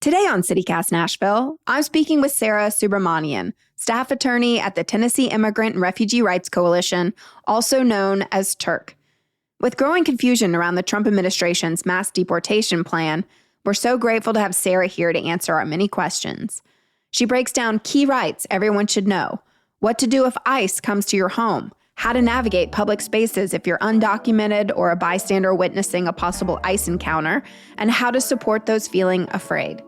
Today on CityCast Nashville, I'm speaking with Sarah Subramanian, staff attorney at the Tennessee Immigrant and Refugee Rights Coalition, also known as TIRC. With growing confusion around the Trump administration's mass deportation plan, we're so grateful to have Sarah here to answer our many questions. She breaks down key rights everyone should know, what to do if ICE comes to your home, how to navigate public spaces if you're undocumented or a bystander witnessing a possible ICE encounter, and how to support those feeling afraid.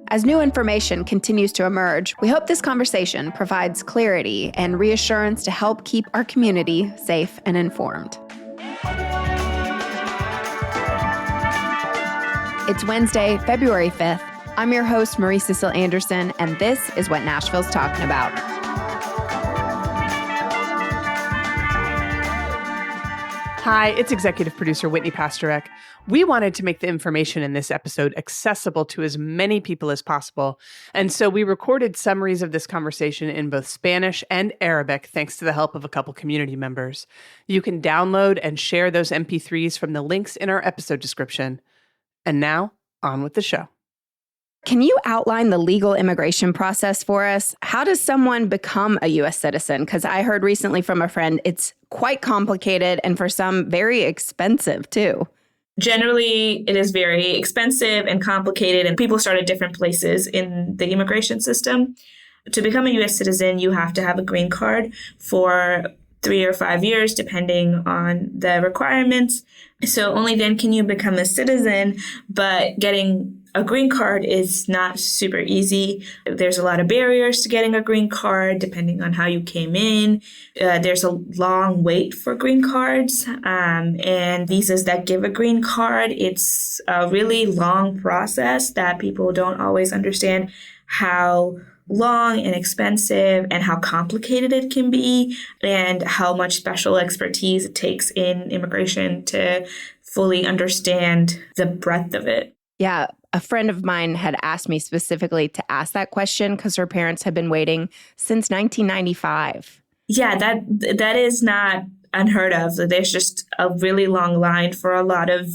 As new information continues to emerge, we hope this conversation provides clarity and reassurance to help keep our community safe and informed. It's Wednesday, February 5th. I'm your host, Marie Cecile Anderson, and this is what Nashville's talking about. Hi, it's executive producer Whitney Pastorek. We wanted to make the information in this episode accessible to as many people as possible, and so we recorded summaries of this conversation in both Spanish and Arabic thanks to the help of a couple community members. You can download and share those MP3s from the links in our episode description. And now, on with the show. Can you outline the legal immigration process for us? How does someone become a U.S. citizen? Because I heard recently from a friend, it's quite complicated and for some very expensive too. Generally, it is very expensive and complicated, and people start at different places in the immigration system. To become a U.S. citizen, you have to have a green card for 3 or 5 years, depending on the requirements. So only then can you become a citizen, but getting a green card is not super easy. There's a lot of barriers to getting a green card, depending on how you came in. There's a long wait for green cards and visas that give a green card. It's a really long process that people don't always understand how long and expensive and how complicated it can be and how much special expertise it takes in immigration to fully understand the breadth of it. Yeah. A friend of mine had asked me specifically to ask that question because her parents had been waiting since 1995. Yeah, that is not unheard of. There's just a really long line for a lot of,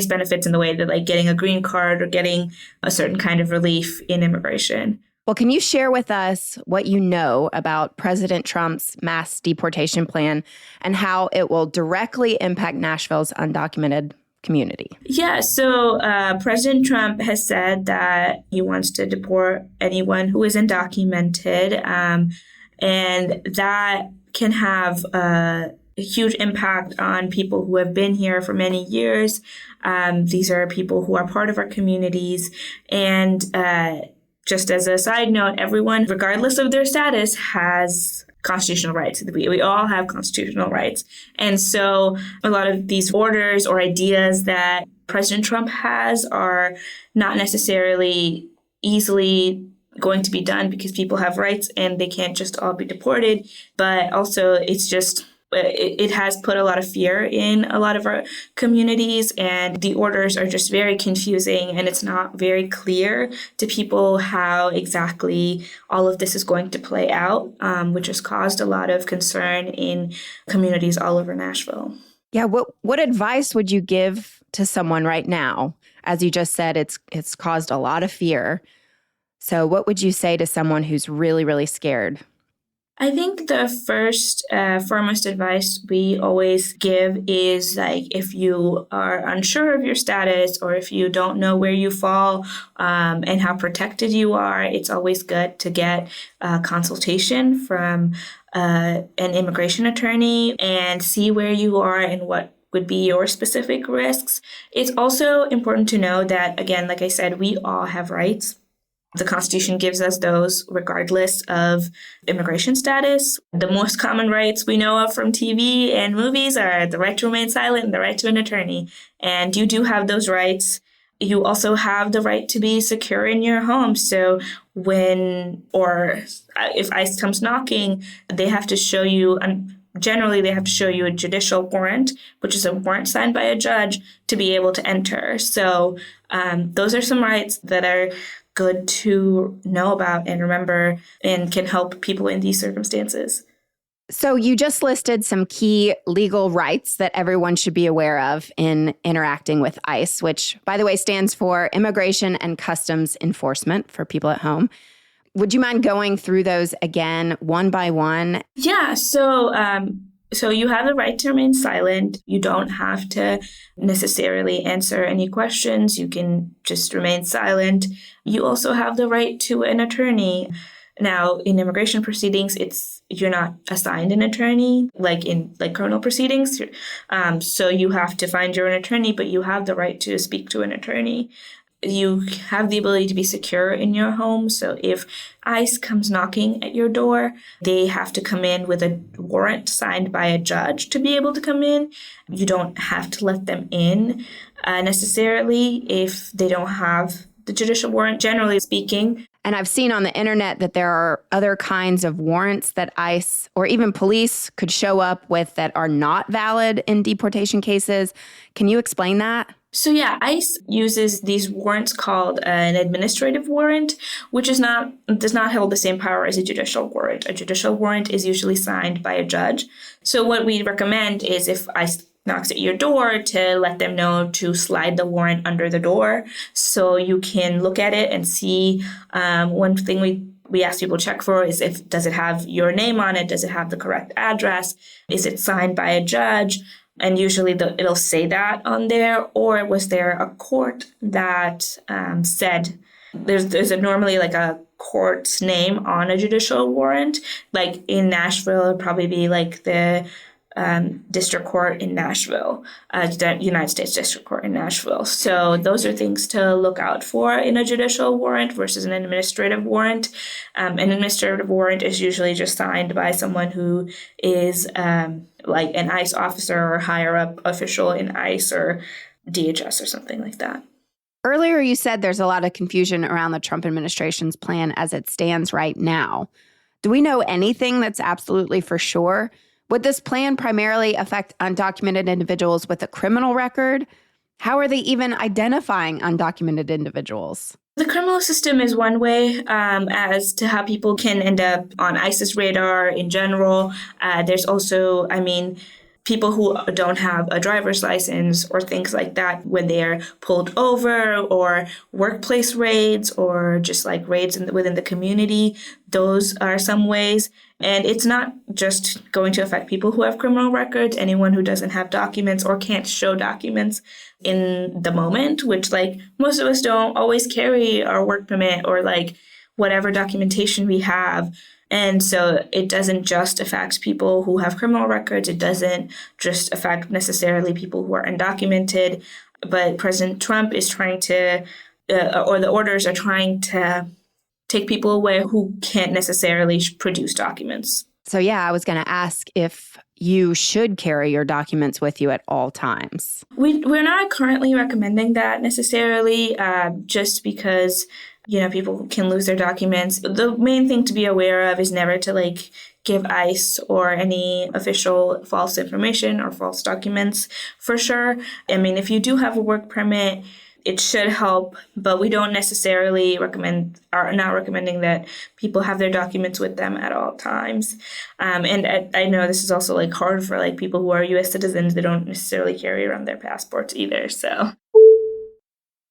benefits in the way to like getting a green card or getting a certain kind of relief in immigration. Well, can you share with us what you know about President Trump's mass deportation plan and how it will directly impact Nashville's undocumented community? Yeah, so President Trump has said that he wants to deport anyone who is undocumented, and that can have a huge impact on people who have been here for many years. These are people who are part of our communities, and just as a side note, everyone, regardless of their status, has constitutional rights. We all have constitutional rights. And so a lot of these orders or ideas that President Trump has are not necessarily easily going to be done because people have rights and they can't just all be deported. But also it has put a lot of fear in a lot of our communities, and the orders are just very confusing, and it's not very clear to people how exactly all of this is going to play out, which has caused a lot of concern in communities all over Nashville. Yeah, what advice would you give to someone right now? As you just said, it's caused a lot of fear. So what would you say to someone who's really, really scared? I think the foremost advice we always give is if you are unsure of your status or if you don't know where you fall and how protected you are, it's always good to get a consultation from an immigration attorney and see where you are and what would be your specific risks. It's also important to know that, again, like I said, we all have rights. The Constitution gives us those regardless of immigration status. The most common rights we know of from TV and movies are the right to remain silent and the right to an attorney. And you do have those rights. You also have the right to be secure in your home. So if ICE comes knocking, they have to show you, generally they have to show you a judicial warrant, which is a warrant signed by a judge to be able to enter. So those are some rights that are good to know about and remember and can help people in these circumstances. So you just listed some key legal rights that everyone should be aware of in interacting with ICE, which, by the way, stands for Immigration and Customs Enforcement for people at home. Would you mind going through those again, one by one? Yeah. So you have the right to remain silent. You don't have to necessarily answer any questions. You can just remain silent. You also have the right to an attorney. Now, in immigration proceedings, you're not assigned an attorney like in criminal proceedings. So you have to find your own attorney, but you have the right to speak to an attorney. You have the ability to be secure in your home. So if ICE comes knocking at your door, they have to come in with a warrant signed by a judge to be able to come in. You don't have to let them in necessarily if they don't have the judicial warrant, generally speaking. And I've seen on the internet that there are other kinds of warrants that ICE or even police could show up with that are not valid in deportation cases. Can you explain that? So yeah, ICE uses these warrants called an administrative warrant, which does not hold the same power as a judicial warrant. A judicial warrant is usually signed by a judge. So what we recommend is if ICE knocks at your door to let them know to slide the warrant under the door so you can look at it and see. One thing we ask people to check for is does it have your name on it? Does it have the correct address? Is it signed by a judge? And usually it'll say that on there. Or was there a court that said there's normally like a court's name on a judicial warrant? Like in Nashville, it'd probably be like the district court in Nashville, the United States District Court in Nashville. So those are things to look out for in a judicial warrant versus an administrative warrant. An administrative warrant is usually just signed by someone who is like an ICE officer or higher up official in ICE or DHS or something like that. Earlier, you said there's a lot of confusion around the Trump administration's plan as it stands right now. Do we know anything that's absolutely for sure? Would this plan primarily affect undocumented individuals with a criminal record? How are they even identifying undocumented individuals? The criminal system is one way as to how people can end up on ICE's radar in general. There's also, people who don't have a driver's license or things like that when they're pulled over, or workplace raids, or just like raids within the community. Those are some ways. And it's not just going to affect people who have criminal records, anyone who doesn't have documents or can't show documents in the moment, which like most of us don't always carry our work permit or like whatever documentation we have. And so it doesn't just affect people who have criminal records. It doesn't just affect necessarily people who are undocumented. But President Trump is trying to, or the orders are trying to take people away who can't necessarily produce documents. So yeah, I was going to ask if you should carry your documents with you at all times. We're not currently recommending that necessarily, just because people can lose their documents. The main thing to be aware of is never to give ICE or any official false information or false documents for sure. If you do have a work permit, it should help, but we don't necessarily are not recommending that people have their documents with them at all times. And I know this is also hard for people who are U.S. citizens. They don't necessarily carry around their passports either. So.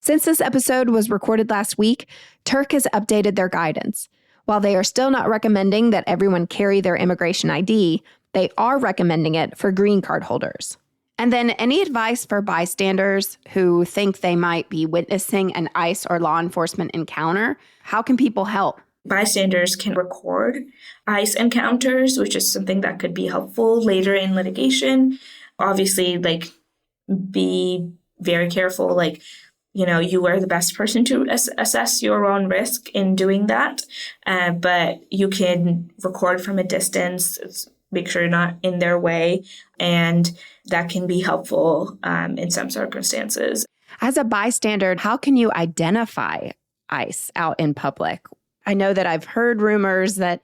Since this episode was recorded last week, Turk has updated their guidance. While they are still not recommending that everyone carry their immigration ID, they are recommending it for green card holders. And then any advice for bystanders who think they might be witnessing an ICE or law enforcement encounter? How can people help? Bystanders can record ICE encounters, which is something that could be helpful later in litigation. Obviously, be very careful. You are the best person to assess your own risk in doing that. But you can record from a distance, make sure you're not in their way, and that can be helpful in some circumstances. As a bystander, how can you identify ICE out in public? I know that I've heard rumors that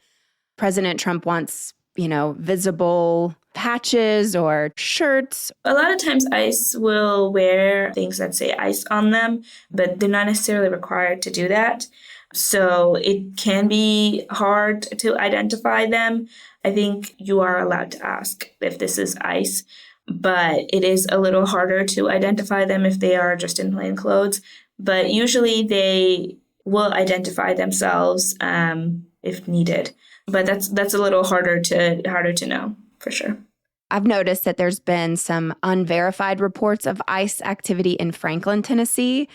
President Trump wants, visible patches or shirts. A lot of times ICE will wear things that say ICE on them, but they're not necessarily required to do that. So it can be hard to identify them. I think you are allowed to ask if this is ICE, but it is a little harder to identify them if they are just in plain clothes. But usually they will identify themselves if needed. But that's a little harder to know for sure. I've noticed that there's been some unverified reports of ICE activity in Franklin, Tennessee.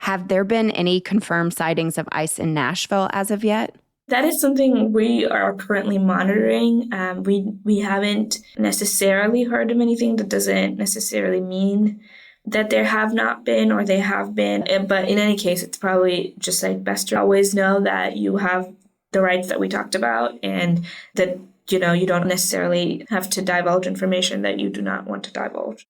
Have there been any confirmed sightings of ICE in Nashville as of yet? That is something we are currently monitoring. We haven't necessarily heard of anything. That doesn't necessarily mean that there have not been or they have been. But in any case, it's probably just like best to always know that you have the rights that we talked about and that, you don't necessarily have to divulge information that you do not want to divulge.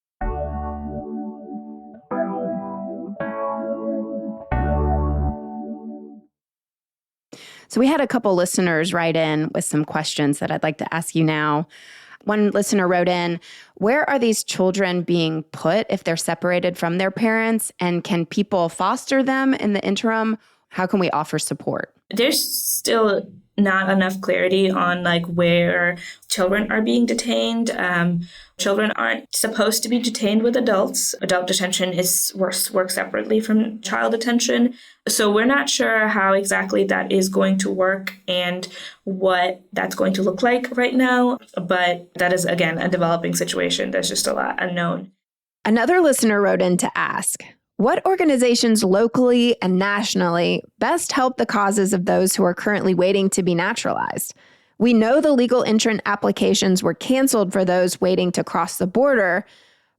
So we had a couple listeners write in with some questions that I'd like to ask you now. One listener wrote in, where are these children being put if they're separated from their parents? And can people foster them in the interim? How can we offer support? There's still not enough clarity on where children are being detained. Children aren't supposed to be detained with adults. Adult detention works separately from child detention. So we're not sure how exactly that is going to work and what that's going to look like right now. But that is, again, a developing situation. There's just a lot unknown. Another listener wrote in to ask, what organizations locally and nationally best help the causes of those who are currently waiting to be naturalized? We know the legal entrant applications were canceled for those waiting to cross the border,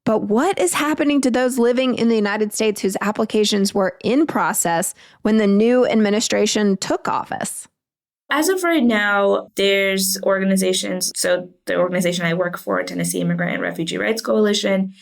but what is happening to those living in the United States whose applications were in process when the new administration took office? As of right now, there's organizations. So the organization I work for, Tennessee Immigrant and Refugee Rights Coalition,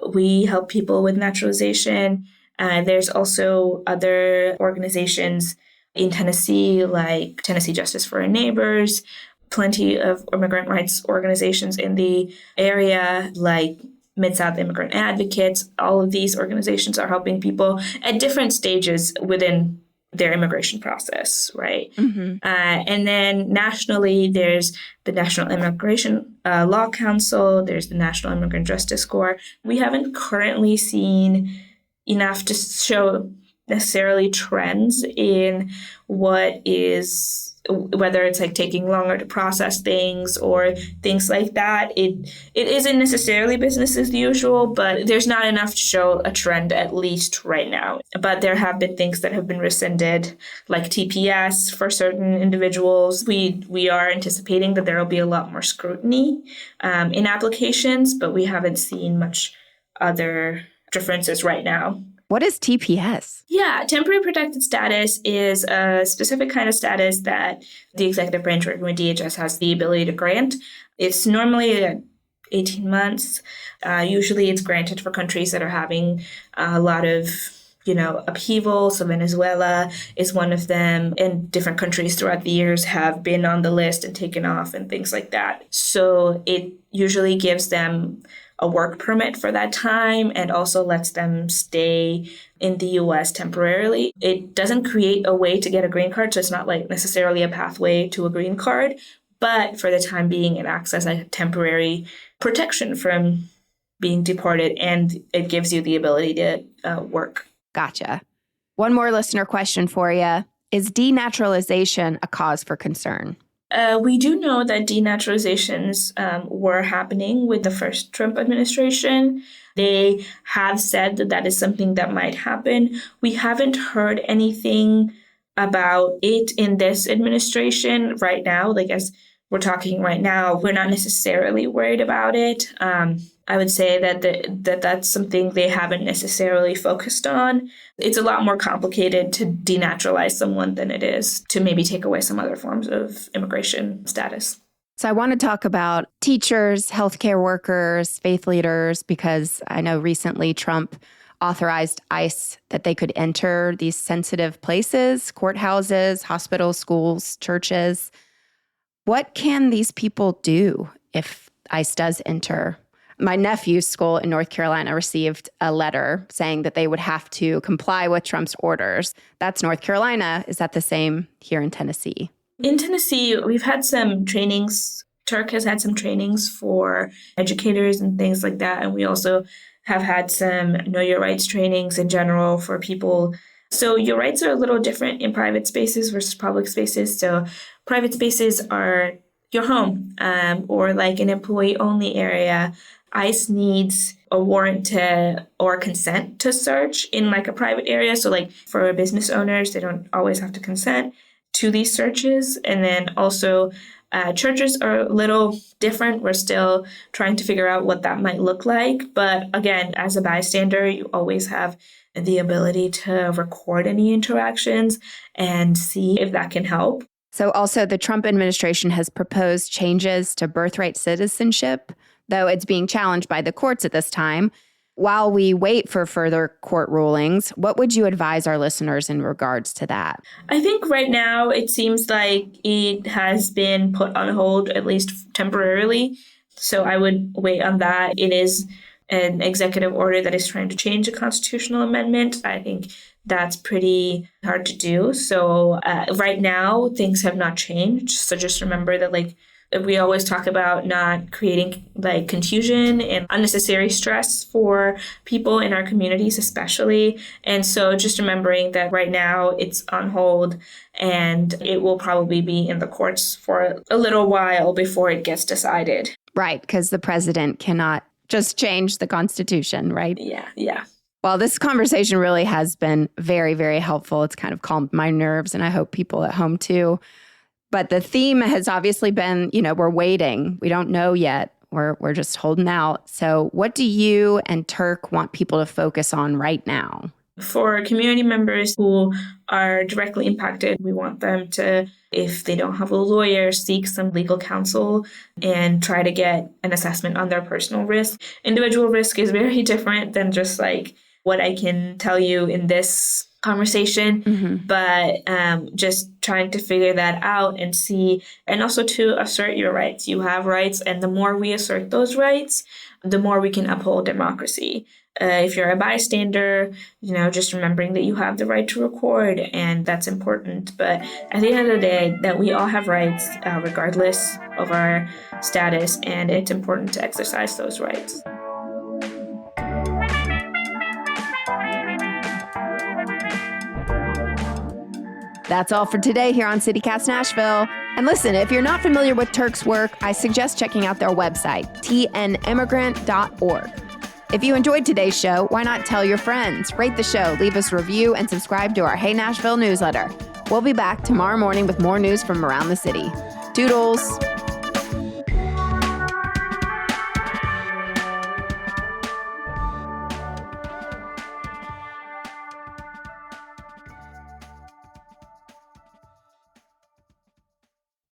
we help people with naturalization. There's also other organizations in Tennessee, like Tennessee Justice for Our Neighbors, plenty of immigrant rights organizations in the area, like Mid-South Immigrant Advocates. All of these organizations are helping people at different stages within their immigration process, right? Mm-hmm. And then nationally, there's the National Immigration Law Council, there's the National Immigrant Justice Corps. We haven't currently seen enough to show necessarily trends in whether it's taking longer to process things or things like that. It isn't necessarily business as usual, but there's not enough to show a trend, at least right now. But there have been things that have been rescinded, like TPS for certain individuals. We are anticipating that there will be a lot more scrutiny in applications, but we haven't seen much other differences right now. What is TPS? Yeah, temporary protected status is a specific kind of status that the executive branch working with DHS has the ability to grant. It's normally 18 months. Usually it's granted for countries that are having a lot of upheaval. So Venezuela is one of them, and different countries throughout the years have been on the list and taken off and things like that. So it usually gives them a work permit for that time and also lets them stay in the U.S. temporarily. It doesn't create a way to get a green card, so it's not necessarily a pathway to a green card, but for the time being, it acts as a temporary protection from being deported, and it gives you the ability to work. Gotcha. One more listener question for you. Is denaturalization a cause for concern? We do know that denaturalizations were happening with the first Trump administration. They have said that that is something that might happen. We haven't heard anything about it in this administration right now. As we're talking right now, we're not necessarily worried about it. I would say that that's something they haven't necessarily focused on. It's a lot more complicated to denaturalize someone than it is to maybe take away some other forms of immigration status. So I want to talk about teachers, healthcare workers, faith leaders, because I know recently Trump authorized ICE that they could enter these sensitive places, courthouses, hospitals, schools, churches. What can these people do if ICE does enter? My nephew's school in North Carolina received a letter saying that they would have to comply with Trump's orders. That's North Carolina. Is that the same here in Tennessee? In Tennessee, we've had some trainings. Turk has had some trainings for educators and things like that. And we also have had some Know Your Rights trainings in general for people. So your rights are a little different in private spaces versus public spaces. So private spaces are your home or like an employee-only area. ICE needs a warrant or consent to search in like a private area. So like for business owners, they don't always have to consent to these searches. And then also churches are a little different. We're still trying to figure out what that might look like. But again, as a bystander, you always have the ability to record any interactions and see if that can help. So also the Trump administration has proposed changes to birthright citizenship, though it's being challenged by the courts at this time. While we wait for further court rulings, what would you advise our listeners in regards to that? I think right now it seems like it has been put on hold, at least temporarily. So I would wait on that. It is an executive order that is trying to change a constitutional amendment. I think that's pretty hard to do. So right now, things have not changed. So just remember that, like, we always talk about not creating like confusion and unnecessary stress for people in our communities, especially. And so just remembering that right now it's on hold and it will probably be in the courts for a little while before it gets decided. Right, because the president cannot just change the Constitution, right? Yeah. Well, this conversation really has been very, very helpful. It's kind of calmed my nerves, and I hope people at home too. But the theme has obviously been, we're waiting. We don't know yet. We're just holding out. So what do you and Turk want people to focus on right now? For community members who are directly impacted, we want them to, if they don't have a lawyer, seek some legal counsel and try to get an assessment on their personal risk. Individual risk is very different than just like what I can tell you in this conversation, but just trying to figure that out and see, and also to assert your rights. You have rights, and the more we assert those rights, the more we can uphold democracy. If you're a bystander, just remembering that you have the right to record, and that's important. But at the end of the day, that we all have rights, regardless of our status, and it's important to exercise those rights. That's all for today here on CityCast Nashville. And listen, if you're not familiar with Turk's work, I suggest checking out their website, tnimmigrant.org. If you enjoyed today's show, why not tell your friends? Rate the show, leave us a review, and subscribe to our Hey Nashville newsletter. We'll be back tomorrow morning with more news from around the city. Toodles!